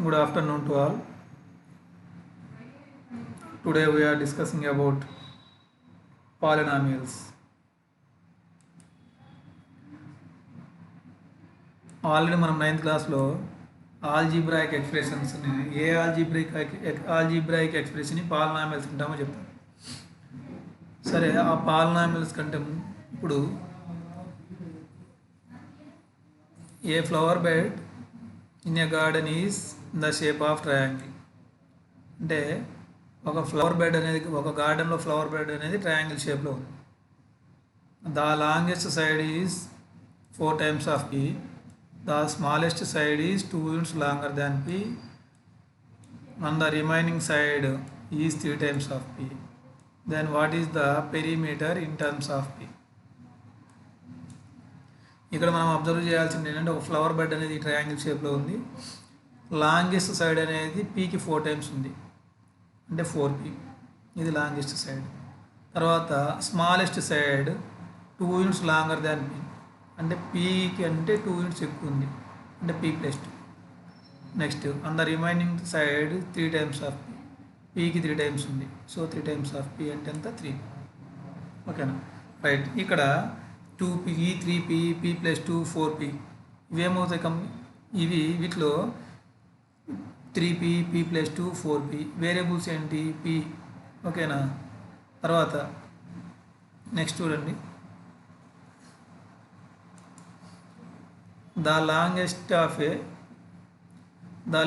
Good afternoon to all. Today we are discussing about polynomials. Already మనం 9th క్లాస్లో algebraic ఎక్స్ప్రెషన్స్ని algebraic ఎక్స్ప్రెషన్ని polynomials అంటామో చెప్తాం. సరే, ఆ పాలినామియల్స్ కంటే ఇప్పుడు a flower bed in a garden is in the shape of triangle. అంటే ఒక ఫ్లవర్ బెడ్ అనేది, ఒక గార్డెన్లో ఫ్లవర్ బెడ్ అనేది ట్రయాంగిల్ షేప్లో ఉంది. The longest side is 4 times of p. The smallest side is 2 units longer than p, and the remaining side is 3 times of p. Then what is the perimeter in terms of p? ఇక్కడ మనం observe చేయాల్సింది ఏంటంటే, ఒక flower bed అనేది triangle షేప్లో ఉంది. Longest side అనేది పీకి 4 times ఉంది, అంటే 4p. ఇది లాంగెస్ట్ సైడ్. తర్వాత స్మాలెస్ట్ సైడ్ 2 units లాంగర్ దాన్ p, అంటే పీకి అంటే 2 units ఎక్కువ ఉంది, అంటే p+2. Next on the remaining side 3 times of p. పీకి 3 times ఉంది, సో 3 times ఆఫ్ p అంటే ఎంత 3p. ఓకేనా, రైట్. ఇక్కడ 2p, 3p, p+2, 4p ఇవేమవుతాయి ఇవి వీటిలో 3p, p+2, 4p వేరియబుల్స్ ఏంటి? p. ఓకేనా. తర్వాత నెక్స్ట్ చూడండి, the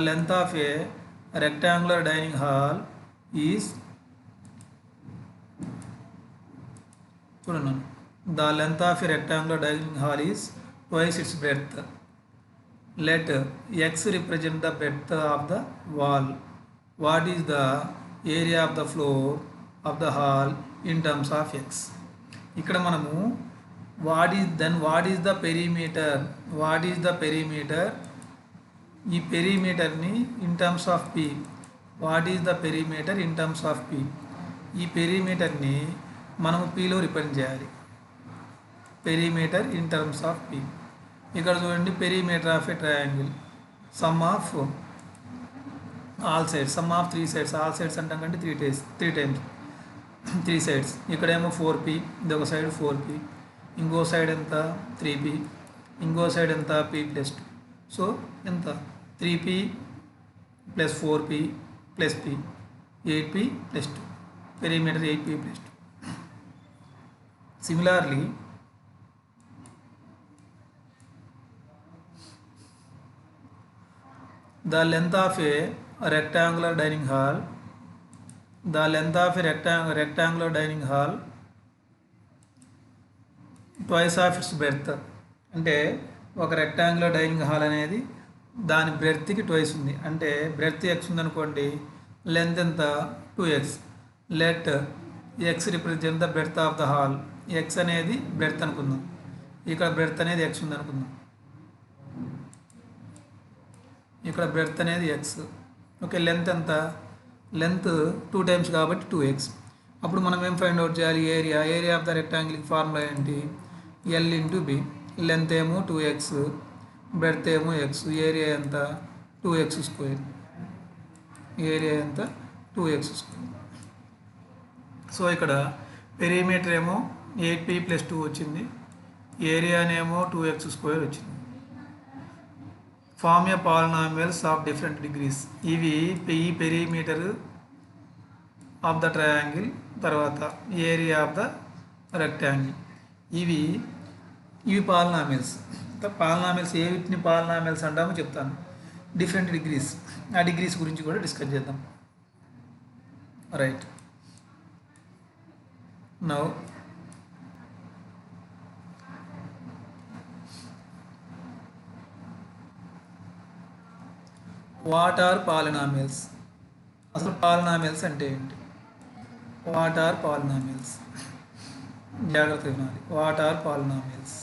length of a rectangular dining hall is చూడండి, the length of a rectangular dining hall is twice its breadth. Let x represent the breadth of the wall. What is the area of the floor of the hall in terms of x? ఇక్కడ మనము what is the perimeter, ఈ పెరిమీటర్ని in terms of p. What is the perimeter in terms of p? ఈ పెరిమీటర్ని మనము pలో represent చేయాలి. Perimeter in terms of p. ఇక్కడ చూడండి, perimeter of a triangle, sum of all sides, sum of 3 sides. All sides అంటాం కంటే 3 times 3 sides. ఇక్కడేమో 4p, ఇది ఒక సైడ్ 4p, ఇంకో సైడ్ ఎంత 3p, ఇంకో సైడ్ ఎంత p+2. సో ఎంత 3p + 4p + p, 8p+2. Perimeter 8p+2. Similarly the length of a rectangular dining hall, twice of its breadth. అంటే ఒక రెక్టాంగులర్ డైనింగ్ హాల్ అనేది దాని బ్రెడ్త్కి ట్వైస్ ఉంది, అంటే బ్రెడ్త్ x ఉందనుకోండి, లెంత్ ఎంత 2x. Let x represent the breadth of the hall. x అనేది breadth అనుకుందాం, ఇక్కడ బ్రెడ్త్ అనేది x ఉంది అనుకుందాం, ఇక్కడ బ్రెడ్త్ అనేది x. ఓకే, లెంత్ ఎంత? లెంత్ 2 times కాబట్టి 2x. అప్పుడు మనం ఏం ఫైండ్ అవుట్ చేయాలి? ఏరియా ఆఫ్ ద రెక్టాంగిల్కి ఫార్ములా ఏంటి? L × b. లెంత్ ఏమో 2x, బ్రెడ్త్ ఏమో x. ఏరియా ఎంత? 2x². ఏరియా ఎంత? 2x². సో ఇక్కడ పెరిమీటర్ ఏమో 8p+2 వచ్చింది, ఏరియానేమో 2x² వచ్చింది. Form a polynomials of different degrees. ఇవి ఈ పెరిమీటర్ ఆఫ్ ద ట్రయాంగిల్, తర్వాత ఏరియా ఆఫ్ ద రెక్టాంగిల్, ఇవి పాలినామియల్స్. పాలినామియల్స్ ఏ వీటిని పాలినామియల్స్ అంటామో చెప్తాను. డిఫరెంట్ డిగ్రీస్, ఆ డిగ్రీస్ గురించి కూడా డిస్కస్ చేద్దాం. Right. Now what are polynomials? అసలు పాలినామియల్స్ అంటే ఏంటి? What are polynomials? జాగ్రత్త వినాలి. What are polynomials?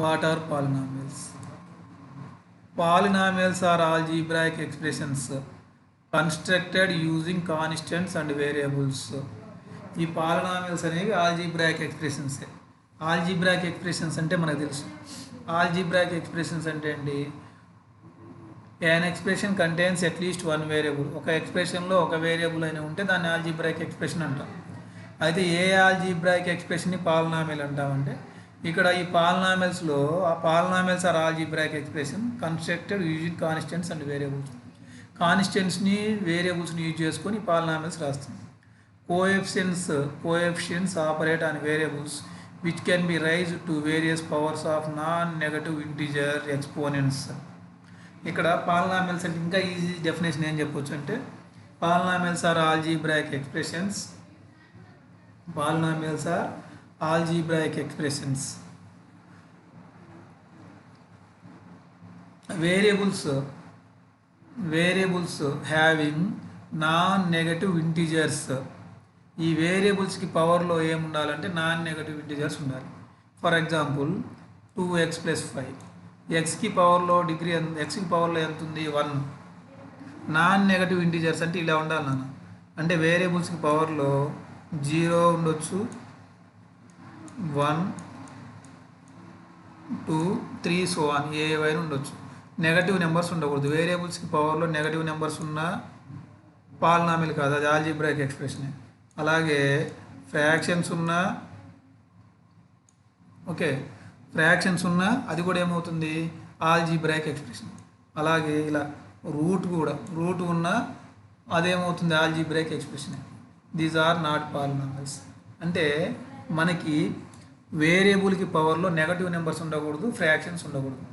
What are polynomials? Polynomials are algebraic expressions constructed using constants and variables. ఈ పాలినామియల్స్ అనేవి ఆల్జీబ్రాయిక్ ఎక్స్ప్రెషన్స్. ఆల్జీబ్రాక్ ఎక్స్ప్రెషన్స్ అంటే మనకు తెలుసు. ఆల్జీబ్రాక్ ఎక్స్ప్రెషన్స్ అంటే అండి, an expression contains at least one variable. ఒక ఎక్స్ప్రెషన్లో ఒక వేరియబుల్ అయినా ఉంటే దాన్ని ఆల్జీబ్రాక్ ఎక్స్ప్రెషన్ అంటాం. అయితే ఏ ఆల్జీబ్రాక్ ఎక్స్ప్రెషన్ని పాలినామియల్ అంటామంటే, ఇక్కడ ఈ పాలినామియల్స్లో ఆ polynomials are algebraic expression constructed using constants and variables. కాన్స్టెంట్స్ని వేరియబుల్స్ని యూజ్ చేసుకొని పాలినామియల్స్ రాస్తాం. Coefficients operate on variables which can be raised to various powers of non-negative integer exponents. ఇక్కడ పాలినామియల్స్ అంటే ఇంకా ఈజీ డెఫినేషన్ ఏం చెప్పొచ్చు అంటే, polynomials are algebraic expressions. Polynomials are algebraic expressions. Variables having non negative integers. ఈ వేరియబుల్స్కి పవర్లో ఏముండాలంటే నాన్ నెగటివ్ ఇంటీజర్స్ ఉండాలి. For example 2x + 5. ఎక్స్కి పవర్లో ఎక్స్కి పవర్లో ఎంత ఉంది? 1. నాన్ నెగటివ్ ఇంటీజర్స్ అంటే ఇలా ఉండాలి నాన్న. అంటే వేరియబుల్స్కి పవర్లో 0 ఉండొచ్చు, 1, 2, 3 సో ఆన్ ఏవైనా ఉండొచ్చు. నెగటివ్ నెంబర్స్ ఉండకూడదు. వేరియబుల్స్కి పవర్లో నెగటివ్ నెంబర్స్ ఉన్నా పాలినామియల్ కాదు, అది ఆల్జీబ్రాక్ ఎక్స్ప్రెషనే. అలాగే ఫ్రాక్షన్స్ ఉన్నా, ఓకే, ఫ్రాక్షన్స్ ఉన్నా అది కూడా ఏమవుతుంది? Algebraic expression. అలాగే ఇలా రూట్ ఉన్నా అదేమవుతుంది? Algebraic expression. These are not polynomials. అంటే మనకి వేరియబుల్కి పవర్లో నెగటివ్ నెంబర్స్ ఉండకూడదు, ఫ్రాక్షన్స్ ఉండకూడదు.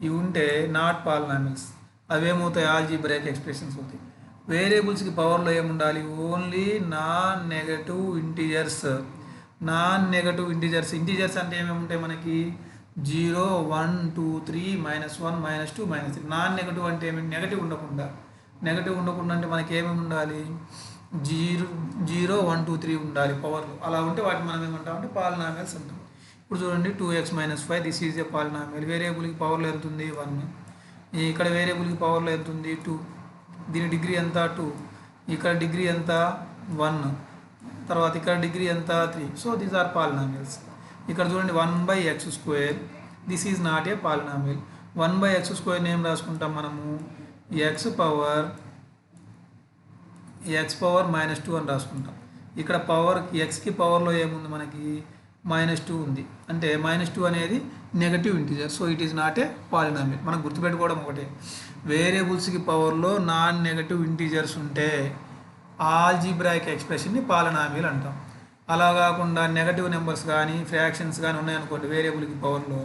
ఇవి ఉంటే నాట్ పాలినామియల్స్. అవేమవుతాయి? ఆల్జీబ్రాక్ ఎక్స్ప్రెషన్స్ అవుతాయి. వేరియబుల్స్కి పవర్లో ఏముండాలి? Only non negative integers. Non negative integers అంటే ఏమేమి ఉంటాయి మనకి? 0, 1, 2, 3, -1, -2, -3. నాన్ నెగటివ్ అంటే ఏమి? నెగటివ్ ఉండకుండా అంటే మనకి ఏమేమి ఉండాలి? 0, 1, 2, 3 ఉండాలి పవర్లో. అలా ఉంటే వాటిని మనం ఏమంటామంటే పాలినామియల్స్ అంటాం. ఇప్పుడు చూడండి, 2x - 5 this is a polynomial. వేరియబుల్కి పవర్లో ఎంత ఉంది? 1. ఇక్కడ వేరియబుల్కి పవర్లో ఎంత ఉంది? 2. దీని డిగ్రీ ఎంత? 2. ఇక్కడ డిగ్రీ ఎంత? 1. తర్వాత ఇక్కడ డిగ్రీ ఎంత? 3. So these are polynomials. ఇక్కడ చూడండి, 1/x². This is not a polynomial. 1/x² ఏం రాసుకుంటాం మనము? x పవర్ -2 అని రాసుకుంటాం. ఇక్కడ ఎక్స్కి పవర్లో ఏముంది మనకి? -2 ఉంది. అంటే -2 అనేది negative integer. So it is not a polynomial. మనం గుర్తుపెట్టుకోవడం ఒకటే, వేరియబుల్స్కి పవర్లో నాన్ నెగటివ్ ఇంటీజర్స్ ఉంటే ఆల్జీబ్రాక్ ఎక్స్ప్రెషన్ని పాలినామియల్ అంటాం. అలా కాకుండా నెగటివ్ నెంబర్స్ కానీ ఫ్రాక్షన్స్ కానీ ఉన్నాయనుకోండి వేరియబుల్కి పవర్లో,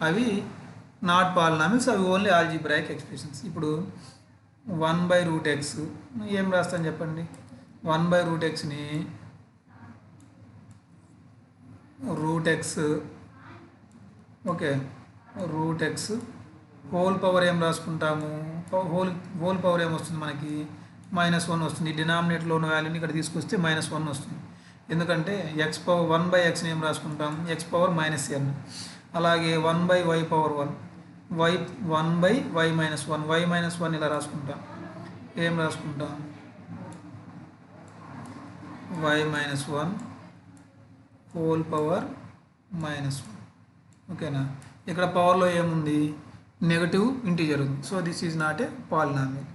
అవి నాట్ పాలినామియల్స్, అవి ఓన్లీ ఆల్జీబ్రాక్ ఎక్స్ప్రెషన్స్. ఇప్పుడు 1/√x ఏం రాస్తాను చెప్పండి? 1/√xని √x, okay, √x whole power ఏం రాసుకుంటాము? హోల్ పవర్ ఏమొస్తుంది మనకి? -1 వస్తుంది. డినామినేటర్లో ఉన్న వాల్యూని ఇక్కడ తీసుకొస్తే -1 వస్తుంది. ఎందుకంటే 1/xని ఏం రాసుకుంటాం? x power -n. అలాగే 1/y⁴1, 1/y -1 ఇలా రాసుకుంటాం. ఏం రాసుకుంటాం? y -1 whole power -1. ఓకేనా? ఇక్కడ పవర్లో ఏముంది? నెగటివ్ ఇంటీజర్ ఉంది. So this is not a polynomial.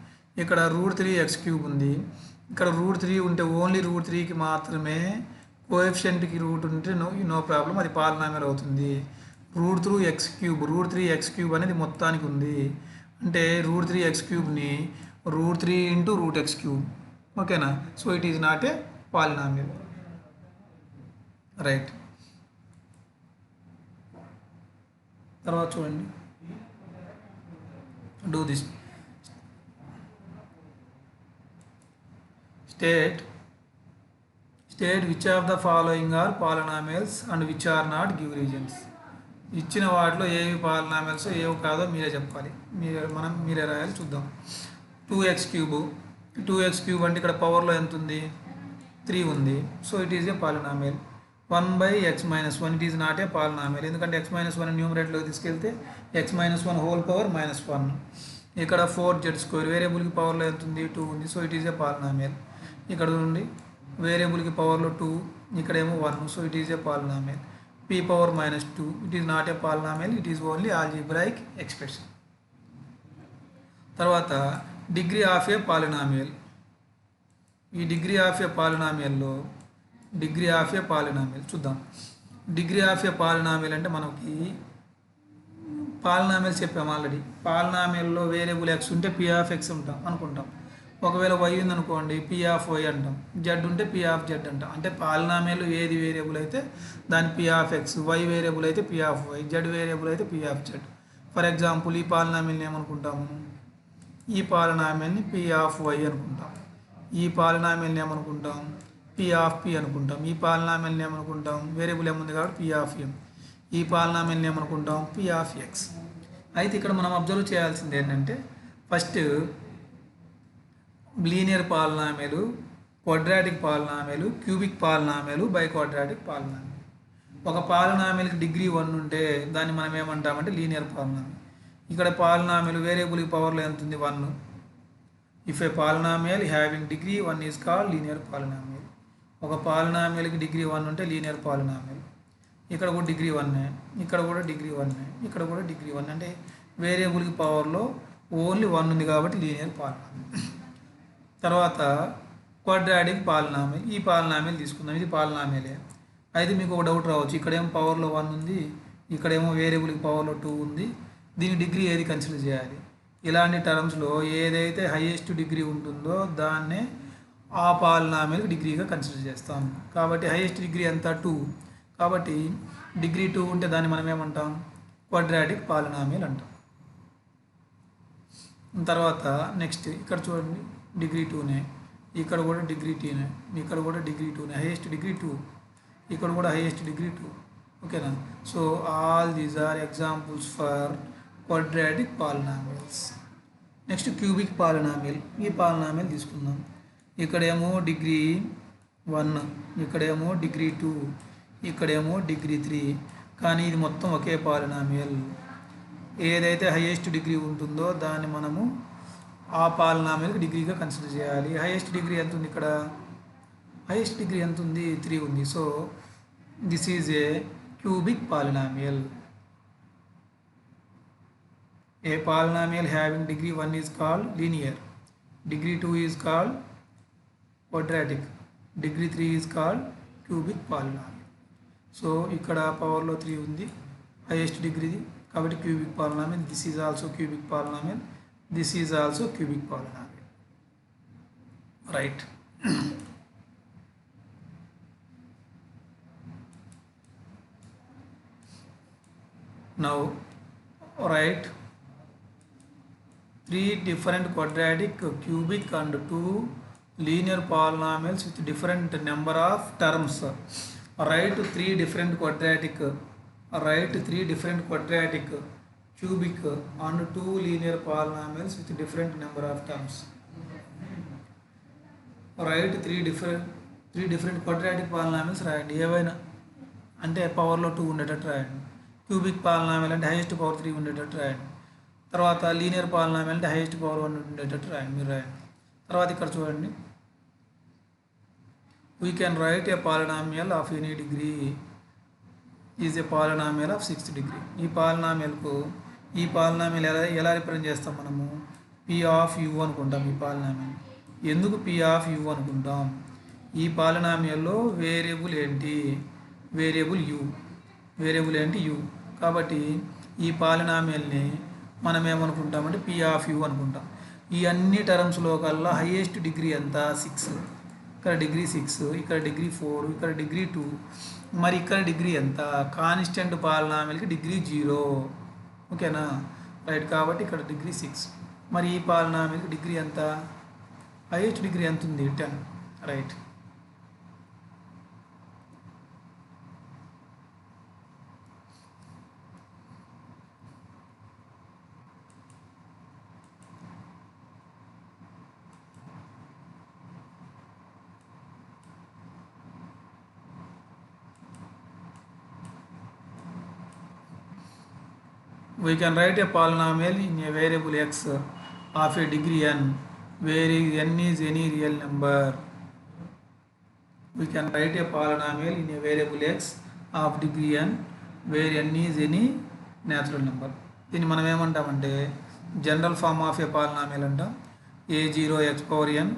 ఇక్కడ √3x³ ఉంది. ఇక్కడ √3 ఉంటే ఓన్లీ √3కి మాత్రమే కోఎఫిషియంట్కి రూట్ ఉంటే నో ప్రాబ్లం, అది పాలినామియల్ అవుతుంది. √3x³ అనేది మొత్తానికి ఉంది. అంటే √3x3ని √3 × √x³. ఓకేనా? So it is not a polynomial. Right. తర్వాత చూడండి, do this. State which of the following are polynomials and which are not, give reasons. ఇచ్చిన వాటిలో ఏవి పాలినామియల్స్ ఏవి కాదో మీరే చెప్పాలి. మీరే రాయాలి. చూద్దాం. 2x³ అంటే ఇక్కడ పవర్లో ఎంత ఉంది? 3 ఉంది. So it is a polynomial. 1/x - 1 it is not a polynomial. ఎందుకంటే x - 1 న్యూమరేటర్లోకి తీసుకెళ్తే x - 1 హోల్ పవర్ -1. ఇక్కడ 4z² వేరియబుల్కి పవర్లో ఎంత ఉంది? 2 ఉంది. So it is a polynomial. ఇక్కడ చూడండి, వేరియబుల్కి పవర్లో 2, ఇక్కడేమో 1. So it is a polynomial. p power minus 2. It is not a polynomial, it is only algebraic expression. తర్వాత డిగ్రీ ఆఫ్ ఏ పాలినామియల్. ఈ డిగ్రీ ఆఫ్ ఏ పాలినామియల్లో డిగ్రీ ఆఫ్ ఏ పాలినామియల్ చూద్దాం. Degree of a polynomial అంటే మనకి polynomial చెప్పాము already. పాలినామియల్లో variable x ఉంటే p of x ఉంటాం అనుకుంటాం. ఒకవేళ వై ఉందనుకోండి పి ఆఫ్ వై అంటాం. జెడ్ ఉంటే పి ఆఫ్ జెడ్ అంటాం. అంటే పాలినామియల్ ఏది వేరియబుల్ అయితే దాని p of x, y variable అయితే p of y, z variable అయితే p of Z. For example ఈ పాలినామియల్ని ఏమనుకుంటాము, ఈ పాలినామియల్ని పి ఆఫ్ వై అనుకుంటాం. ఈ పాలినామియల్ని ఏమనుకుంటాం, పి ఆఫ్ పి అనుకుంటాం. ఈ పాలినామియల్ని ఏమనుకుంటాం, వేరియబుల్ ఏముంది కాబట్టి పి ఆఫ్ ఎం. ఈ పాలినామియల్ని ఏమనుకుంటాం, పి ఆఫ్ ఎక్స్. అయితే ఇక్కడ మనం అబ్జర్వ్ చేయాల్సింది ఏంటంటే first linear polynomial, quadratic polynomial, cubic polynomial, biquadratic polynomial. ఒక పాలినామియల్కి డిగ్రీ 1 ఉంటే దాన్ని మనం ఏమంటామంటే లీనియర్ పాలినామియల్. ఇక్కడ పాలినామియల్ వేరియబుల్ పవర్లో ఎంత ఉంది, 1. If a polynomial having degree 1 is called linear polynomial. ఒక పాలినామియల్కి డిగ్రీ 1 ఉంటే లీనియర్ పాలినామియల్. ఇక్కడ కూడా డిగ్రీ 1, ఇక్కడ కూడా డిగ్రీ 1, ఇక్కడ కూడా డిగ్రీ 1. అంటే వేరియబుల్కి పవర్లో ఓన్లీ 1 ఉంది కాబట్టి లీనియర్ పాలినామియల్. తర్వాత క్వాడ్రాటిక్ పాలినామియల్. ఈ పాలినామియల్ తీసుకుందాం, ఇది పాలినామియలే. అయితే మీకు ఒక డౌట్ రావచ్చు, ఇక్కడేమో పవర్లో 1 ఉంది, ఇక్కడేమో వేరియబుల్కి పవర్లో 2 ఉంది, దీని డిగ్రీ ఏది కన్సిడర్ చేయాలి? ఇలాంటి టర్మ్స్లో ఏదైతే హైయెస్ట్ డిగ్రీ ఉంటుందో దాన్నే ఆ పాలినామియల్కి డిగ్రీగా కన్సిడర్ చేస్తాం. కాబట్టి హైయెస్ట్ డిగ్రీ ఎంత, 2. కాబట్టి డిగ్రీ 2 ఉంటే దాన్ని మనం ఏమంటాం, క్వాడ్రాటిక్ పాలినామియల్ అంటాం. తర్వాత నెక్స్ట్ ఇక్కడ చూడండి, డిగ్రీ 2నే, ఇక్కడ కూడా డిగ్రీ 2నే, ఇక్కడ కూడా డిగ్రీ 2నే, హైయెస్ట్ డిగ్రీ 2, ఇక్కడ కూడా హైయెస్ట్ డిగ్రీ 2. ఓకేనా? So all these are examples for quadratic polynomials. Next cubic polynomial. ఈ పాలినామియల్ తీసుకుందాం. ఇక్కడేమో డిగ్రీ 1, ఇక్కడేమో డిగ్రీ 2, ఇక్కడేమో డిగ్రీ 3, కానీ ఇది మొత్తం ఒకే పాలినామియల్. ఏదైతే హైయెస్ట్ డిగ్రీ ఉంటుందో దాన్ని మనము ఆ పాలినామియల్కి డిగ్రీగా కన్సిడర్ చేయాలి. హైయెస్ట్ డిగ్రీ ఎంత ఉంది, ఇక్కడ హైయెస్ట్ డిగ్రీ ఎంత ఉంది, 3 ఉంది. So this is A cubic polynomial. A polynomial having degree 1 is called linear, degree 2 is called quadratic, degree 3 is called cubic polynomial. So ఇక్కడ పవర్లో 3 ఉంది, హైయెస్ట్ డిగ్రీది కాబట్టి cubic polynomial. This is also cubic polynomial, this is also cubic polynomial. Right. Now right 3 different quadratic, cubic and 2 linear polynomials with different number of terms. Write 3 different quadratic, cubic and 2 linear polynomials with different number of terms. Write 3 different quadratic polynomials రాయండి. ఏవైనా అంటే పవర్లో 2 ఉండేటట్టు రాయండి. Cubic polynomial అంటే highest power 3 ఉండేటట్టు రాయండి. తర్వాత లీనియర్ పాలినామియల్ అంటే హైయెస్ట్ పవర్ 1 ఉండేటట్టు రాయండి, మీరు రాయండి. తర్వాత ఇక్కడ చూడండి, we can write A polynomial of any degree is a polynomial of 6th degree. ఈ పాలినామియల్ ఎలా రిప్రజెంట్ చేస్తాం మనము, పి ఆఫ్ యు అనుకుంటాం. ఈ పాలినామియల్ ఎందుకు పి ఆఫ్ యు అనుకుంటాం, ఈ పాలినామియల్లో వేరియబుల్ ఏంటి, వేరియబుల్ ఏంటి, యు. కాబట్టి ఈ పాలినామియల్ని మనం ఏమనుకుంటామంటే పి ఆఫ్ యు అనుకుంటాం. ఈ అన్ని టర్మ్స్లో కల్లా హైయెస్ట్ డిగ్రీ ఎంత, 6. ఇక్కడ డిగ్రీ 6, ఇక్కడ డిగ్రీ 4, ఇక్కడ డిగ్రీ 2. మరి ఇక్కడ డిగ్రీ ఎంత, కాన్స్టెంట్ పాలినామియల్కి డిగ్రీ 0. ఓకేనా? రైట్. కాబట్టి ఇక్కడ డిగ్రీ 6. మరి ఈ పాలినామియల్కి డిగ్రీ ఎంత, హైయెస్ట్ డిగ్రీ ఎంత ఉంది, 10. Right. We can write a polynomial in a variable x of a degree n, where n is any real number. We can write a polynomial in a variable x of degree n where n is any natural number. దీన్ని మనం ఏమంటామంటే general form of a polynomial అంటాం. a0 x power n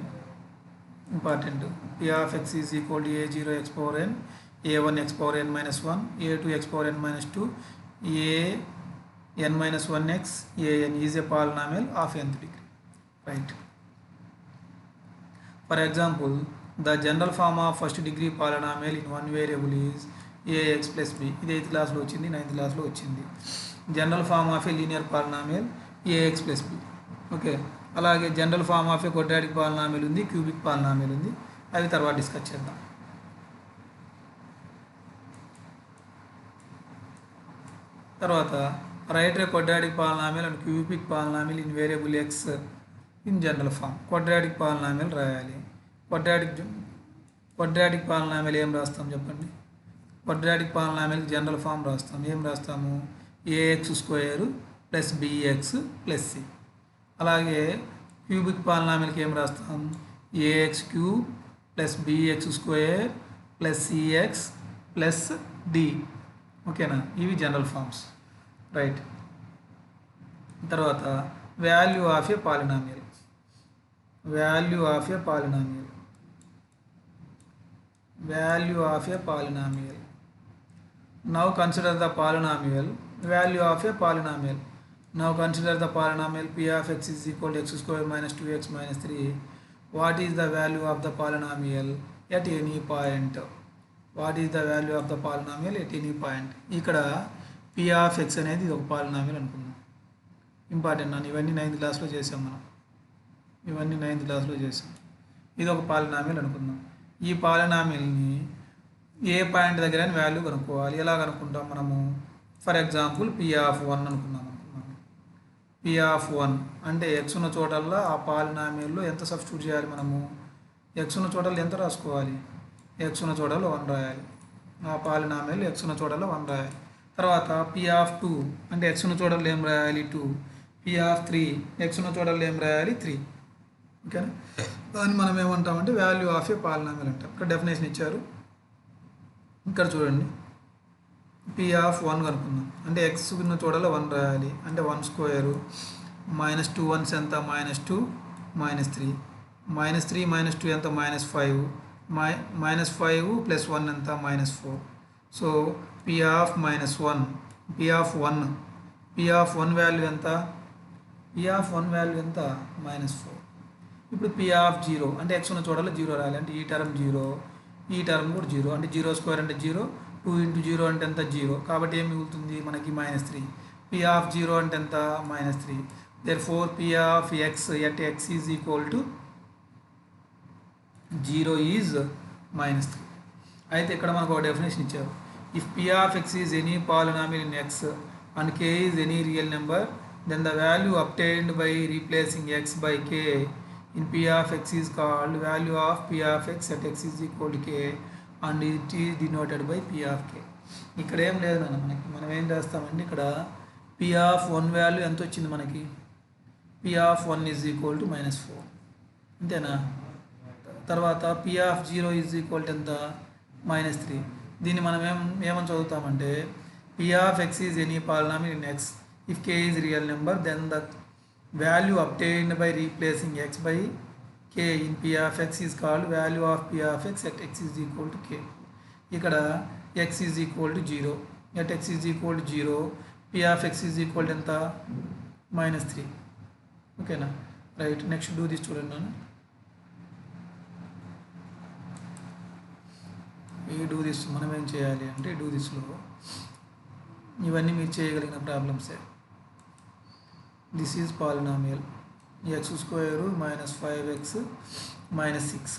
important. p of x is equal to a0 x power n, a1 x power n minus 1, a2 x power n minus 2, a n minus 1x, an is a polynomial of nth degree, right? For example, the general form of first degree polynomial in one variable is ax plus b. ఇది 8th క్లాస్లో వచ్చింది, 9th క్లాస్లో వచ్చింది. General form of a linear polynomial ax plus b. Okay, అలాగే general form of a quadratic polynomial ఉంది, cubic polynomial ఉంది. అవి తర్వాత డిస్కస్ చేద్దాం. తర్వాత write a quadratic polynomial and cubic polynomial in variable x in general form. quadratic polynomial రాయాలి. quadratic polynomial ఏం రాస్తాం చెప్పండి. quadratic polynomial జనరల్ ఫామ్ రాస్తాం. ఏం రాస్తాము? ax square plus bx plus c. అలాగే క్యూబిక్ పాలినామియల్కి ఏం రాస్తాం? ax cube plus bx square plus cx plus d. ఓకేనా? ఇవి జనరల్ ఫార్మ్స్, రైట్. తర్వాత value of a polynomial. Value of a polynomial. Value of a polynomial. Now consider the polynomial value of a polynomial. Now consider the polynomial p of x is equal to x square minus 2x minus 3. What is the value of the polynomial at any point? What is the value of the polynomial at any point? ఇక్కడ p of x అనేది ఒక polynomial అనుకుందాం. Important నన్ను ఇవన్నీ 9th క్లాస్లో చేసాం మనం. ఇవన్నీ 9th క్లాస్లో చేసాం. ఇది ఒక పాలినామియల్ అనుకుందాం. ఈ పాలినామియల్ని ఏ పాయింట్ దగ్గర వాల్యూ కనుక్కోవాలి. ఎలా కనుక్కుంటాం మనము? ఫర్ ఎగ్జాంపుల్ p of 1 అనుకున్నాం. p of 1 అంటే x ఉన్న చోటల్లో ఆ పాలినామియల్లో ఎంత సబ్స్టిట్యూట్ చేయాలి మనము? x ఉన్న చోటల్లో ఎంత రాసుకోవాలి? x ఉన్న చోటల్లో 1 రాయాలి. ఆ పాలినామియల్ x ఉన్న చోటల్లో 1 రాయాలి. తర్వాత p of 2 అంటే x ఉన్న చోటల్లో ఏం రాయాలి? 2. p of 3 x ఉన్న చోటల్లో ఏం రాయాలి? 3. ఓకేనా? దాన్ని మనం ఏమంటామంటే వాల్యూ ఆఫ్ ఏ పాలినామియల్ అంటాం. ఇక్కడ డెఫినేషన్ ఇచ్చారు. ఇక్కడ చూడండి, p of 1 కనుక్కుందాం. అంటే x ఉన్న చోటల్లో 1 రాయాలి. అంటే 1 స్క్వేరు మైనస్ 2 1s ఎంత? -2 -3. -3 -2 ఎంత? -5. -5 ప్లస్ 1 ఎంత? -4. So p of -1, p of 1, p of 1 value ఎంత? p of 1 వాల్యూ ఎంత? -4. ఇప్పుడు p of 0 అంటే x ఉన్న చోటల్లో 0 రాయాలి. అంటే ఈ టర్మ్ 0, ఈ టర్మ్ కూడా 0. అంటే 0 స్క్వేర్ అంటే 0, 2 × 0 అంటే ఎంత? 0. కాబట్టి ఏం మిగులుతుంది మనకి? -3. p of 0 అంటే ఎంత? -3. therefore p of x at x is equal to 0 is -3. అయితే ఇక్కడ మనకు ఒక డెఫినేషన్ ఇచ్చారు. If p of x is any polynomial in x and k is any real number, then the value obtained by replacing x by k in p of x is called value of p of x at x is equal to k and it is denoted by p of k. ఇక్కడ ఏం లేదు నాన్న, మనం ఏం చేస్తామంటే ఇక్కడ p of 1 value ఎంత వచ్చింది మనకి? p of 1 is equal to -4. అంతేనా? తర్వాత p of 0 is equal to ఎంత? -3. దీన్ని మనం ఏమని చదువుతామంటే p of x is any polynomial in x. If k is real number, then the value obtained by replacing x by k in p of x is called value of p of x at x is equal to k. ఇక్కడ x is equal to 0, at x is equal to 0, p of x is equal to ఎంత? -3. ఓకేనా? Right. Next do this చూడండి నాన్న. ఈ do this మనం ఏం చేయాలి అంటే డూ దిస్లో ఇవన్నీ మీరు చేయగలిగిన ప్రాబ్లమ్సే. This is polynomial x square -5x -6,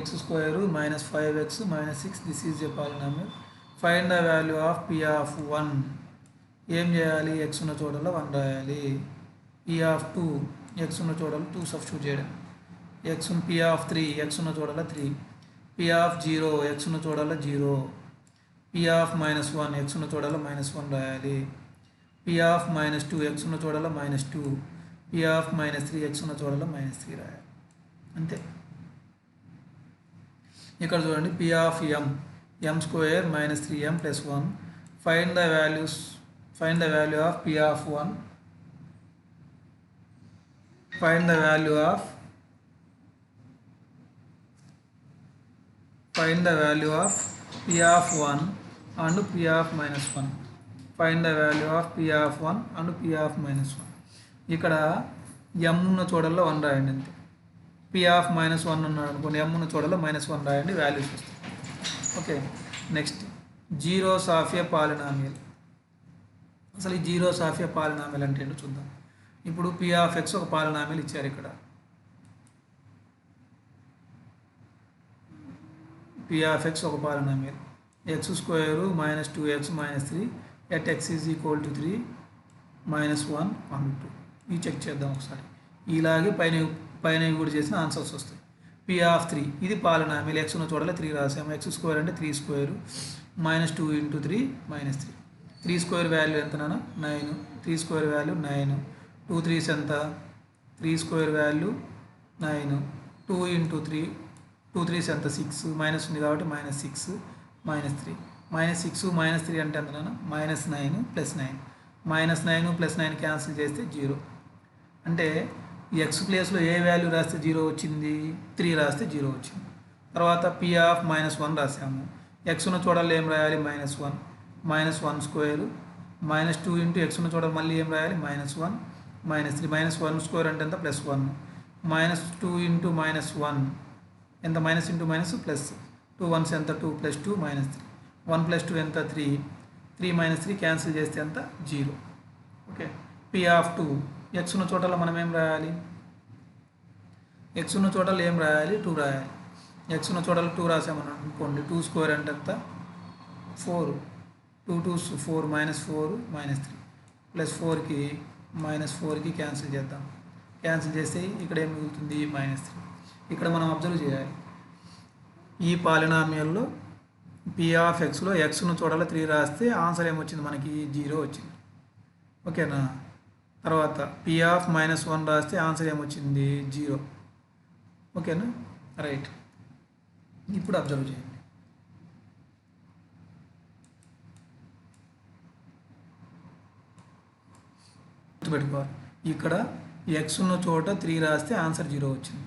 x square -5x -6. This is a polynomial. Find the value of p of 1. ఏం చేయాలి? x ఉన్న చోటలో 1 రాయాలి. p of 2 x ఉన్న చోటలో 2 సబ్స్టిట్యూట్ చేయడం. p of 3 x ఉన్న చోటలో 3. p of 0 x ఉన్న చోటలో 0. p of -1 x ఉన్న చోటలో -1 రాయాలి. p of -2 x ఉన్న చోటలో -2. p of -3 x ఉన్న చోటలో -3 రాయాలి. అంతే. ఇక్కడ చూడండి p of m m square minus 3m plus 1. Find the value of p of 1. Find the value of p of 1 and p of minus 1. Find the value of p of 1 and p of minus 1. ఇక్కడ m ఉన్న చోటల్లో 1 రాయండి అంతే. p of minus 1 ఉన్నాడు అనుకోండి, m ఉన్న చోటల్లో -1 రాయండి, values వస్తాయి. Okay, next zeros of a polynomial. అసలు ఈ జీరోస్ ఆఫ్ ఏ పాలినామియల్ అంటే ఏంటో చూద్దాం. ఇప్పుడు p of x ఒక పాలినామియల్ ఇచ్చారు. ఇక్కడ p of x ఒక polynomial, x square minus 2x minus 3 at x is equal to 3 -1 and 2. ఇవి చెక్ చేద్దాం ఒకసారి. ఇలాగే పైన కూడా చేసిన ఆన్సర్స్ వస్తాయి. p of 3 ఇది పాలినామియల్, x ఉన్న చోటలో 3 రాసాము. x స్క్వేర్ అంటే 3 square minus 2 into 3 minus 3. 3 square value ఎంత నాన్న? 9. 3 స్క్వేర్ వాల్యూ 9. 2 3s ఎంత? 3 స్క్వేర్ వాల్యూ 9. 2 ఇంటూ 3 2 3s ఎంత? 6. మైనస్ ఉంది కాబట్టి -6 -3. -6 -3 అంటే ఎంత నాన్న? -9 + 9. -9 + 9 క్యాన్సిల్ చేస్తే 0. అంటే ఎక్స్ ప్లేస్లో ఏ వాల్యూ రాస్తే 0 వచ్చింది? 3 రాస్తే 0 వచ్చింది. తర్వాత p of -1 రాసాము. ఎక్స్ ఉన్న చోటల్లో ఏం రాయాలి? -1. -1 స్క్వేర్ -2 ఇంటూ ఎక్స్ ఉన్న చోట మళ్ళీ ఏం రాయాలి? -1 -3. -1 స్క్వేర్ అంటే ఎంత? +1. -2 ఇంటూ -1 ఎంత? Minus into minus plus. 2 1s ఎంత? 2 + 2 -3. 1 + 2 ఎంత? 3. 3 - 3 క్యాన్సిల్ చేస్తే ఎంత? 0. ఓకే, p of 2 ఎక్స్ ఉన్న చోటలో మనం ఏం రాయాలి? ఎక్స్ ఉన్న చోటలో ఏం రాయాలి? 2 రాయాలి. ఎక్స్ ఉన్న చోటలో 2 రాసామని అనుకోండి. 2 స్క్వేర్ అంటే ఎంత? 4. 2 2s 4 -4 -3 +4కి -4కి క్యాన్సిల్ చేద్దాం. క్యాన్సిల్ చేస్తే ఇక్కడ ఏం మిగులుతుంది? -3. ఇక్కడ మనం అబ్జర్వ్ చేయాలి, ఈ పాలినామియల్లో p of xలో ఎక్స్ ఉన్న చోటలో 3 రాస్తే ఆన్సర్ ఏమొచ్చింది మనకి? 0 వచ్చింది. ఓకేనా? తర్వాత p of -1 రాస్తే ఆన్సర్ ఏమొచ్చింది? 0. ఓకేనా? రైట్. ఇప్పుడు అబ్జర్వ్ చేయండి. గుర్తుపెట్టుకోవాలి, ఇక్కడ ఎక్స్ ఉన్న చోట 3 రాస్తే ఆన్సర్ 0 వచ్చింది.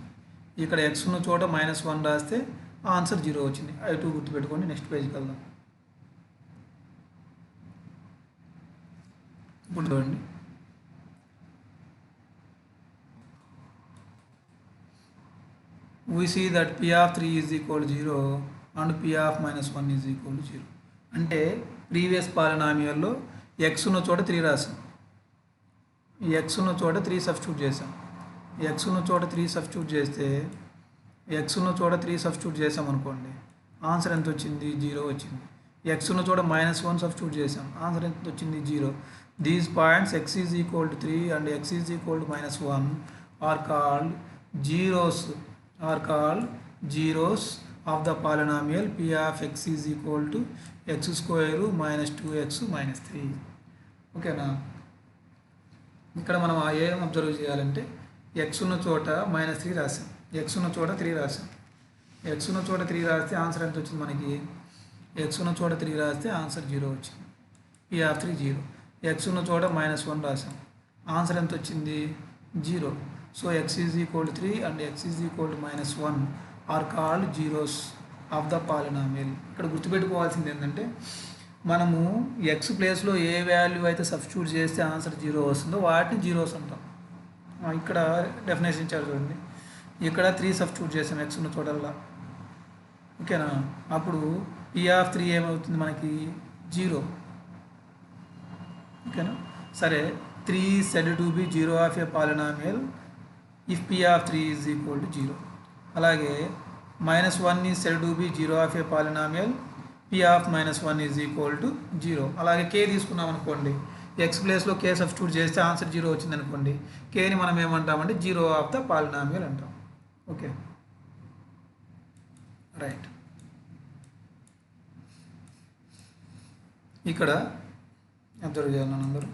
ఇక్కడ ఎక్స్ ఉన్న చోట -1 రాస్తే ఆన్సర్ 0 వచ్చింది. అవి 2 గుర్తుపెట్టుకోండి. నెక్స్ట్ పేజ్కి వెళ్దాం. ఇప్పుడు చూడండి, we see that p of 3 is equal to 0 and p of -1 is equal to 0. అంటే ప్రీవియస్ పాలినామియల్లో ఎక్స్ ఉన్న చోట 3 రాసాం. ఎక్స్ ఉన్న చోట 3 సబ్స్టిట్యూట్ చేసాం. ఎక్స్ ఉన్న చోట 3 సబ్స్టిట్యూట్ చేస్తే చేసాం అనుకోండి, ఆన్సర్ ఎంత వచ్చింది? 0 వచ్చింది. ఎక్స్ ఉన్న చోట -1 సబ్స్టిట్యూట్ చేసాం, ఆన్సర్ ఎంత వచ్చింది? 0. These points x is equal to 3 and x is equal to -1 are called zeros of the polynomial p of x is equal to x square -2x -3. ఓకేనా? ఇక్కడ మనం ఏం అబ్జర్వ్ చేయాలంటే ఎక్స్ ఉన్న చోట -3 రాసాం, ఎక్స్ ఉన్న చోట 3 రాసాం. ఎక్స్ ఉన్న చోట 3 రాస్తే ఆన్సర్ ఎంత వచ్చింది మనకి? ఎక్స్ ఉన్న చోట 3 రాస్తే ఆన్సర్ 0 వచ్చింది. p of 3 0. ఎక్స్ ఉన్న చోట -1 రాసాం, ఆన్సర్ ఎంత వచ్చింది? 0. So x is equal to 3 and x is equal to -1 are called zeros of the polynomial. ఇక్కడ గుర్తుపెట్టుకోవాల్సింది ఏంటంటే మనము ఎక్స్ ప్లేస్లో ఏ వాల్యూ అయితే సబ్స్టిట్యూట్ చేస్తే ఆన్సర్ 0 వస్తుందో వాటిని జీరోస్ అంటాం. ఇక్కడ డెఫినేషన్ ఇచ్చారు చూడండి, ఇక్కడ 3 సబ్స్టిట్యూట్ చేసాం ఎక్స్ ఉన్న చోటల్లా. ఓకేనా? అప్పుడు p of 3 ఏమవుతుంది మనకి? 0. ఓకేనా? సరే, 3 is said to be 0 of a polynomial if p of 3 is equal to 0. అలాగే -1 is said to be 0 of a polynomial p of -1 is equal to 0. అలాగే k తీసుకున్నాం అనుకోండి, ఎక్స్ ప్లేస్లో k సబ్స్టిట్యూట్ చేస్తే ఆన్సర్ 0 వచ్చింది అనుకోండి, kని మనం ఏమంటామంటే 0 ఆఫ్ ద పాలినామియల్ అంటాం. Okay, right. ఇక్కడ అబ్జర్వ్ చేయాలి అందరూ.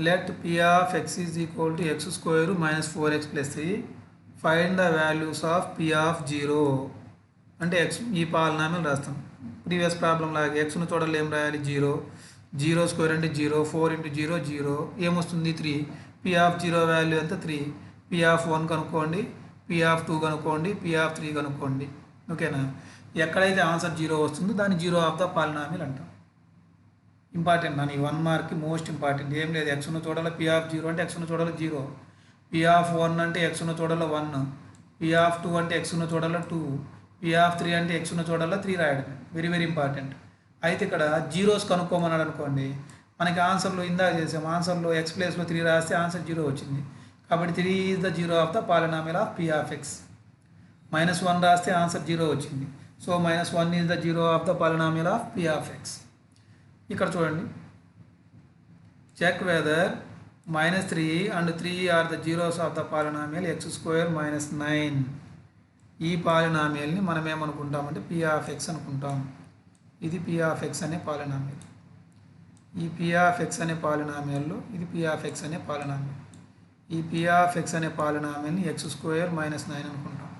Let p of x is equal to x square -4x + 3. Find the values of p of 0 అంటే ఎక్స్ ఈ పాలినామిల్ రాస్తాం. ప్రీవియస్ ప్రాబ్లం లాగా ఎక్స్ను చూడాలి ఏం రాయాలి, జీరో. జీరో స్క్వేర్ అంటే జీరో, 4 × 0 జీరో, ఏమొస్తుంది 3. పి ఆఫ్ జీరో వాల్యూ ఎంత 3. పి ఆఫ్ 1 కనుక్కోండి, పి ఆఫ్ 2 కనుక్కోండి, పి ఆఫ్ 3 కనుక్కోండి. ఓకేనా. ఎక్కడైతే ఆన్సర్ జీరో వస్తుందో దాన్ని జీరో ఆఫ్ ద పాలినామిల్ అంటాం. ఇంపార్టెంట్ నా ఈ 1 మార్క్కి మోస్ట్ ఇంపార్టెంట్. ఏం లేదు, ఎక్స్ను చూడాలి పి ఆఫ్ జీరో అంటే ఎక్స్ను చూడాలి జీరో, పి ఆఫ్ 1 అంటే ఎక్స్ను చూడాలి 1, పి ఆఫ్ 2 అంటే ఎక్స్ను చూడాలి 2, పి ఆఫ్ 3 అంటే ఎక్స్ను చూడాలి 3 రాయడం. Very very important. అయితే ఇక్కడ జీరోస్ కనుక్కోమన్నాడు అనుకోండి, మనకి ఆన్సర్లో ఇందాక చేసాం, ఆన్సర్లో ఎక్స్ ప్లేస్లో 3 రాస్తే ఆన్సర్ జీరో వచ్చింది. కాబట్టి 3 is the zero of the polynomial of p of x. -1 రాస్తే ఆన్సర్ జీరో వచ్చింది. So -1 is the zero of the polynomial of p of x. ఇక్కడ చూడండి, check whether -3 and 3 are the zeros of the polynomial x² - 9. ఈ పాలినామియల్ని మనం ఏమనుకుంటామంటే P of X అనుకుంటాం. ఇది P of X అనే పాలినామియల్. ఈ పి ఆఫ్ ఎక్స్ అనే పాలినామియల్లో ఇది పి ఆఫ్ ఎక్స్ అనే పాలినామియల్. ఈ పి ఆఫ్ ఎక్స్ అనే పాలినామియల్ని x² - 9 అనుకుంటాం.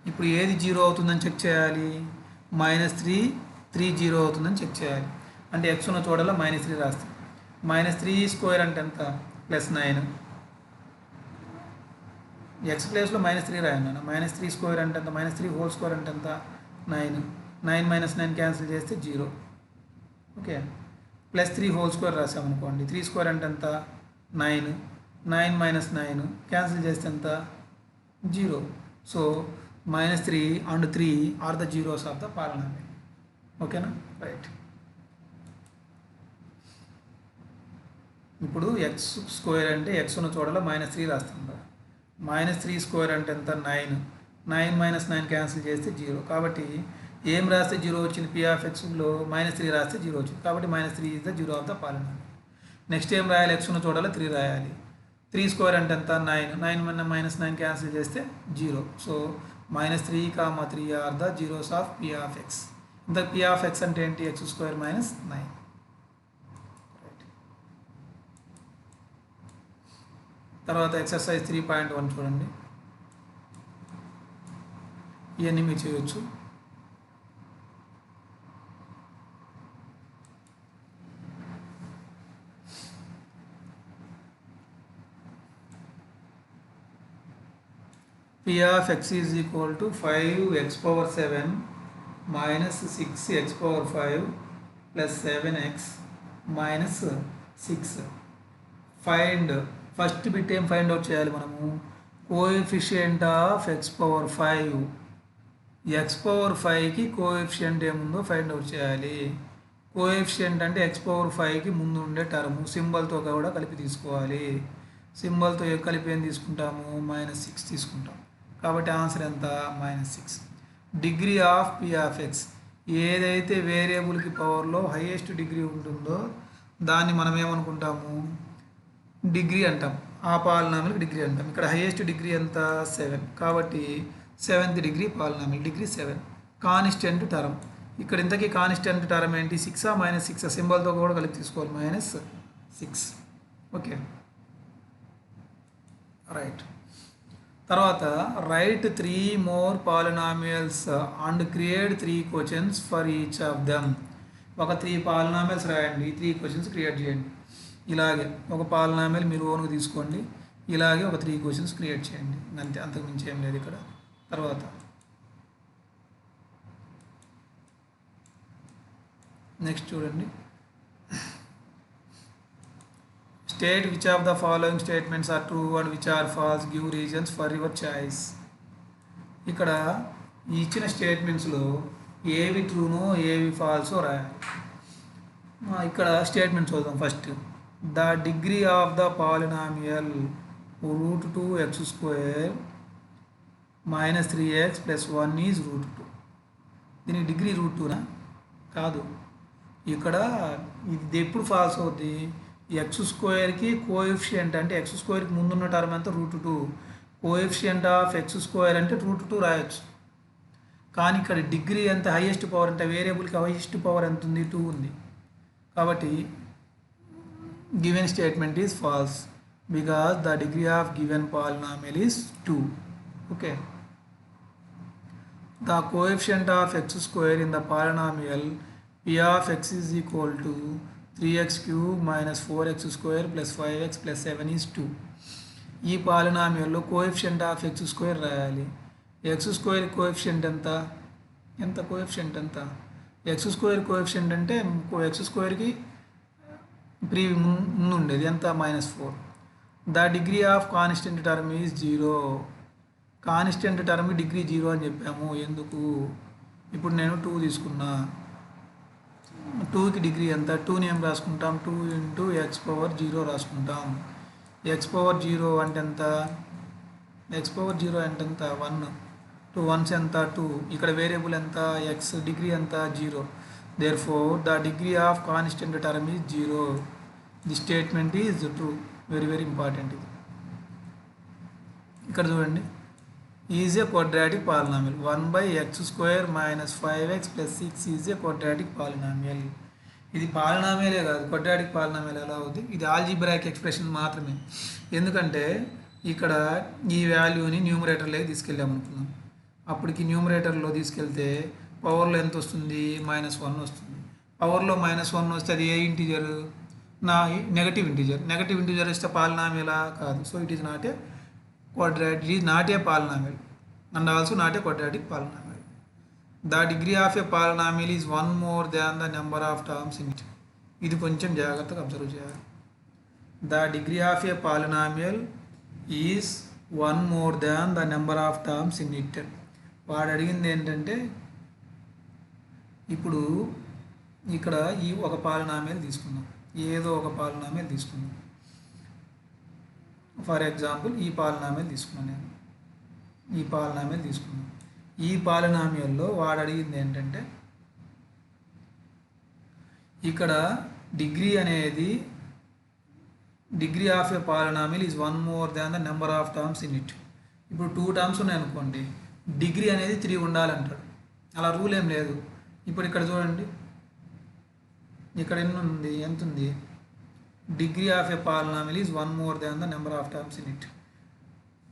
ఇప్పుడు ఏది జీరో అవుతుందని చెక్ చేయాలి, -3 జీరో అవుతుందని చెక్ చేయాలి. అంటే ఎక్స్ను చూడాల -3 రాస్తాం. -3² అంటే ఎంత, +9. ఎక్స్ ప్లేస్లో -3 రాయండి. -3² అంటే ఎంత, -3² అంటే ఎంత, 9. 9 - 9 క్యాన్సిల్ చేస్తే 0. ఓకే. +3² రాసామనుకోండి, 3² అంటే ఎంత, 9. 9 - 9 క్యాన్సిల్ చేస్తే ఎంత, 0. So -3 and 3 are the zeros of the polynomial. ఓకేనా, రైట్. ఇప్పుడు x² అంటే ఎక్స్ను చూడాలి -3 రాస్తాం కదా. -3² అంటే ఎంత, 9. 9 - 9 క్యాన్సిల్ చేస్తే 0. కాబట్టి ఏం రాస్తే 0 వచ్చింది, పి ఆఫ్ ఎక్స్లో -3 రాస్తే 0 వచ్చింది. కాబట్టి -3 is the zero of the polynomial. Next ఏం రాయాలి, ఎక్స్ను చూడాలి 3 రాయాలి. 3² అంటే ఎంత, 9. 9 - 9 క్యాన్సిల్ చేస్తే 0. So -3, 3 are the zeros of p of x. ఇంత పి ఆఫ్ ఎక్స్ అంటే ఏంటి, x² - 9. తర్వాత ఎక్సర్సైజ్ 3.1 చూడండి. ఇవన్నీ మీరు చేయొచ్చు. P of x is equal to 5x⁴ minus 6x⁴ plus 7x minus 6. Find first bit ఏం ఫైండ్ అవుట్ చేయాలి మనము, కోఎఫిషియంట్ ఆఫ్ x⁴. x⁴కి కోఎఫిషియంట్ ఏముందో ఫైండ్ అవుట్ చేయాలి. కోఎఫిషియంట్ అంటే x⁴కి ముందు ఉండే టర్ము సింబల్తో కూడా కలిపి తీసుకోవాలి. సింబల్తో కలిపి ఏం తీసుకుంటాము, -6 తీసుకుంటాం. కాబట్టి ఆన్సర్ ఎంత, -6. Degree of p of X, ఏదైతే వేరియబుల్కి పవర్లో హైయెస్ట్ డిగ్రీ ఉంటుందో దాన్ని మనం ఏమనుకుంటాము, డిగ్రీ అంటాం. ఆ పాలినామిల్కి డిగ్రీ అంటాం. ఇక్కడ హైయెస్ట్ డిగ్రీ ఎంత, 7. కాబట్టి 7th degree polynomial, degree 7. Constant term, ఇక్కడ ఇంతకీ కాన్స్టెంట్ టర్మ్ ఏంటి, 6 -6 సింబల్తో కూడా కలిపి తీసుకోవాలి, -6. Okay, right. తర్వాత write 3 more polynomials and create 3 questions for each of them. ఒక 3 పాలినామియల్స్ రాయండి, 3 క్వశ్చన్స్ క్రియేట్ చేయండి. ఇలాగే ఒక పాలినామియల్ మీరు ఓన్గా తీసుకోండి, ఇలాగే ఒక 3 క్వశ్చన్స్ క్రియేట్ చేయండి. అంతే, అంతకుమించి ఏం లేదు ఇక్కడ. తర్వాత నెక్స్ట్ చూడండి, state which of the following statements are true and which are false, give reasons for your choice. ఇక్కడ ఇచ్చిన స్టేట్మెంట్స్లో ఏవి ట్రూనో ఏవి ఫాల్సో రాయాలి. ఇక్కడ స్టేట్మెంట్ చూద్దాం. First, the degree of the polynomial √2x² - 3x + 1 is √2. దీనికి డిగ్రీ √2నా కాదు. ఇక్కడ ఇది ఎప్పుడు ఫాల్స్ అవుద్ది, x²కి కోఎఫిషియంట్ అంటే x²కి ముందున్న టర్మ్ ఎంత, √2. కోఎఫిషియంట్ ఆఫ్ x² అంటే √2 రాయొచ్చు. కానీ ఇక్కడ డిగ్రీ ఎంత, హైయెస్ట్ పవర్ అంటే వేరియబుల్కి హైయెస్ట్ పవర్ ఎంత ఉంది, 2 ఉంది. కాబట్టి given statement is false because the degree of given polynomial is 2. Okay, The coefficient of x square in the polynomial p of x is equal to 3x cube minus 4x square plus 5x plus 7 is 2. ఈ పాలినామియల్లో coefficient of X square రాయాలి. X square coefficient ఎంత coefficient ఎంత X square coefficient అంటే X స్క్వేర్కి ముందు ఉండేది ఎంత -4. The degree of constant term is 0. Constant term degree 0 అని చెప్పాము. ఎందుకు? ఇప్పుడు నేను 2 తీసుకున్నా. 2కి డిగ్రీ ఎంత? 2ని ఏం రాసుకుంటాం? 2 ఇంటూ ఎక్స్ పవర్ 0 రాసుకుంటాం. ఎక్స్ పవర్ 0 అంటే ఎంత? ఎక్స్ పవర్ 0 అంటే ఎంత? 1. 2 1s ఎంత? 2. ఇక్కడ వేరియబుల్ ఎంత? ఎక్స్. డిగ్రీ ఎంత? 0. There four the degree of constant term is 0. The statement is true. Very very important ఇది. ఇక్కడ చూడండి, is a quadratic polynomial. 1/x² - 5x + 6 is a quadratic polynomial. ఇది పాలినామియలే కాదు, క్వాడ్రాటిక్ పాలినామియల్ ఎలా అవుతుంది? ఇది ఆల్జీబ్రాయిక్ ఎక్స్ప్రెషన్ మాత్రమే. ఎందుకంటే ఇక్కడ ఈ వాల్యూని న్యూమరేటర్లోకి తీసుకెళ్ళామనుకున్నాం. అప్పటికి న్యూమరేటర్లో తీసుకెళ్తే పవర్లో ఎంత వస్తుంది? -1 వస్తుంది. పవర్లో -1 వస్తే అది ఏ integer? Negative integer. Negative integer వస్తే పాలినామియలా? కాదు. So it is not a quadratic, it is not a polynomial and also not a quadratic polynomial. The degree of a polynomial is 1 more than the number of terms in it. ఇది కొంచెం జాగ్రత్తగా observe చేయాలి. The degree of a polynomial is 1 more than the number of terms in it. వాడు అడిగింది ఏంటంటే, ఇప్పుడు ఇక్కడ ఈ ఒక పాలినామియల్ తీసుకుందాం, ఏదో ఒక పాలినామియల్ తీసుకుందాం. ఫర్ ఎగ్జాంపుల్ ఈ పాలినామియల్ తీసుకున్నాను నేను. ఈ పాలినామియల్ తీసుకున్నాను. ఈ పాలినామియల్లో వాడు అడిగింది ఏంటంటే, ఇక్కడ డిగ్రీ అనేది degree of a polynomial is 1 more than the number of terms in it. ఇప్పుడు 2 టర్మ్స్ ఉన్నాయి అనుకోండి, డిగ్రీ అనేది 3 ఉండాలంటాడు. అలా రూల్ ఏం లేదు. ఇప్పుడు ఇక్కడ చూడండి, ఇక్కడ ఎంత ఉంది? Degree of a polynomial is 1 more than the number of terms in it.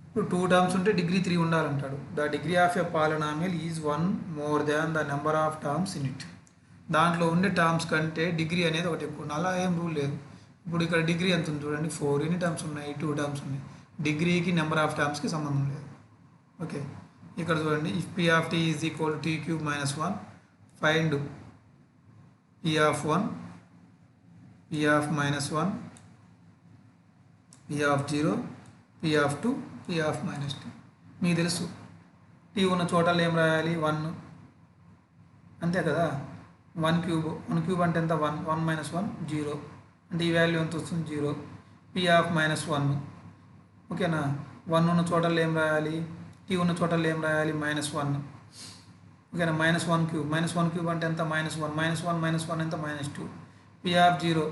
ఇప్పుడు 2 టర్మ్స్ ఉంటే డిగ్రీ 3 ఉండాలంటాడు. The degree of a polynomial is 1 more than the number of terms in it. దాంట్లో ఉండే టర్మ్స్ కంటే డిగ్రీ అనేది ఒకటి ఎక్కువ. అలా ఏం రూల్ లేదు. ఇప్పుడు ఇక్కడ డిగ్రీ ఎంత ఉంది చూడండి, 4. ఎన్ని టర్మ్స్ ఉన్నాయి? 2 టర్మ్స్ ఉన్నాయి. డిగ్రీకి నెంబర్ ఆఫ్ టర్మ్స్కి సంబంధం లేదు. ఓకే, ఇక్కడ చూడండి, if p of t is equal to t³ - 1, find p of 1, p of -1, p of 0, p of 2, p of -2. మీకు తెలుసు టీ ఉన్న చోటల్లో ఏం రాయాలి? 1. అంతే కదా. 1³ అంటే ఎంత? 1. 1 - 1 0. అంటే ఈ వాల్యూ ఎంత వస్తుంది? 0. p of -1. ఓకేనా. 1 ఉన్న చోటల్లో ఏం రాయాలి? టీ ఉన్న చోటల్లో ఏం రాయాలి? -1. ఓకేనా. -1³ -1³ అంటే ఎంత? -1. -1 - 1 ఎంత? -2. p of 0,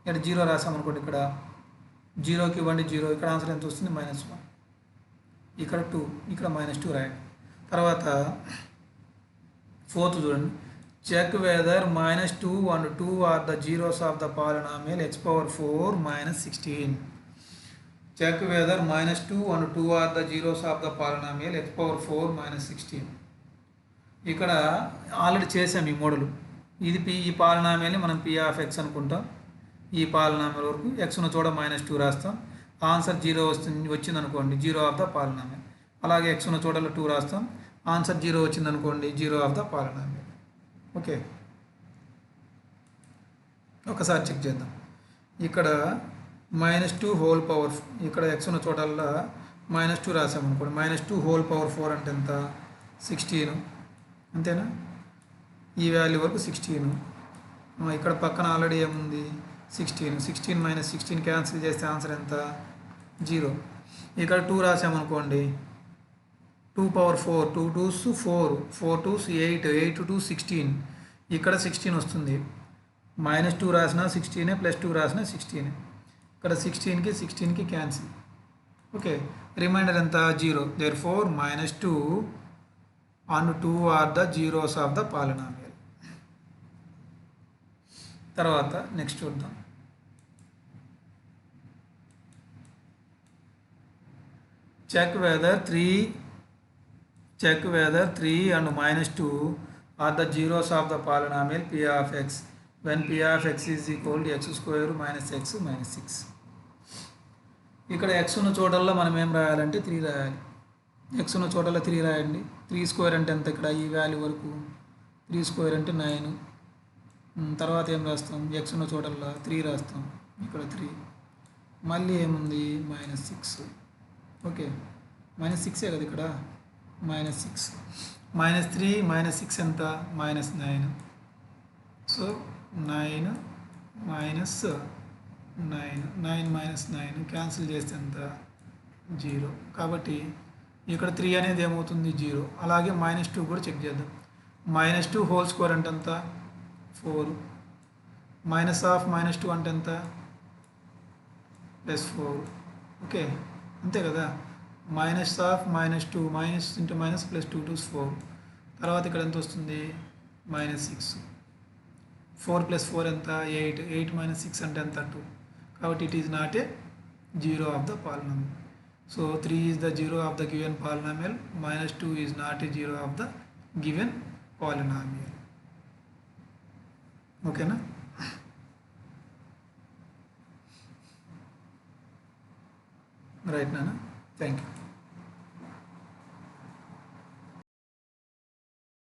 ఇక్కడ 0 రాసామనుకోండి. ఇక్కడ 0³ అంటే 0. ఇక్కడ ఆన్సర్ ఎంత వస్తుంది? -1. ఇక్కడ 2, ఇక్కడ -2 రాయండి. తర్వాత 4th చూడండి, check whether -2 and 2 are the zeros of the polynomial x⁴ - 16. Check whether -2 and 2 are the zeros of the polynomial x⁴ - 16. ఇక్కడ ఆల్రెడీ చేసాం ఈ మోడల్. ఇది ఈ పాలినామియల్ని మనం p ఆఫ్ x అనుకుంటాం. ఈ పాలినామియల్ వరకు x ఉన్న చోట -2 రాస్తాం. ఆన్సర్ 0 వచ్చింది అనుకోండి, 0 ఆఫ్ ద పాలినామియల్. అలాగే x ఉన్న చోటలో 2 రాస్తాం. ఆన్సర్ 0 వచ్చింది అనుకోండి, 0 ఆఫ్ ద పాలినామియల్. ఓకే, ఒకసారి చెక్ చేద్దాం. ఇక్కడ -2 హోల్ పవర్, ఇక్కడ x ఉన్న చోటల్లో -2 రాసామనుకోండి. -2 హోల్ పవర్ 4 అంటే ఎంత? 16. అంతేనా. ఈ వాల్యూ వరకు 16. ఇక్కడ పక్కన ఆల్రెడీ ఏముంది? 16. 16 - 16 క్యాన్సిల్ చేస్తే ఆన్సర్ ఎంత? 0. ఇక్కడ 2 రాసామనుకోండి, 2 పవర్ 4, 2 2s 4, 4 2s 8, 8 2 16. ఇక్కడ 16 వస్తుంది. -2 రాసిన 16 +2 రాసిన 16. ఇక్కడ 16కి క్యాన్సిల్. ఓకే, రిమైండర్ ఎంత? 0. దేర్ ఫోర్ -2 and 2 are the zeros of the polynomial. తర్వాత నెక్స్ట్ చూద్దాం. Check whether 3 check whether 3 and minus 2 are the zeros of the polynomial p of x when p of x is equal to x square minus x minus 6. ఇక్కడ x ఉన్న చోటల్లో మనం ఏం రాయాలంటే 3 రాయాలి. x ఉన్న చోటల్లో 3 రాయండి. 3 స్క్వేర్ అంటే ఎంత? ఇక్కడ ఈ వాల్యూ వరకు 3 స్క్వేర్ అంటే 9. తర్వాత ఏం రాస్తాం? x ఉన్న చోటల్లో 3 రాస్తాం. ఇక్కడ 3 మళ్ళీ ఏముంది? -6. ఓకే, -6 కదా ఇక్కడ, -6 -3 -6 ఎంత? -9. సో 9 9 క్యాన్సిల్ చేస్తే ఎంత? 0. కాబట్టి ఇక్కడ 3 అనేది ఏమవుతుంది? 0. అలాగే -2 కూడా చెక్ చేద్దాం. -2 హోల్ స్క్వేర్ అంటే ఎంత? 4. -2 అంటే ఎంత? +4. ఓకే, అంతే కదా. -2 మైనస్ ఇంటూ మైనస్ +2 + 4. తర్వాత ఇక్కడ ఎంత వస్తుంది? -6. 4 + 4 ఎంత? 8. 8 - 6 అంటే ఎంత? 2. కాబట్టి it is not a zero of the polynomial. So 3 is the zero of the given polynomial, -2 is not A zero of the given polynomial. ఓకేనా? రైట్ నాన్న, థ్యాంక్ యూ.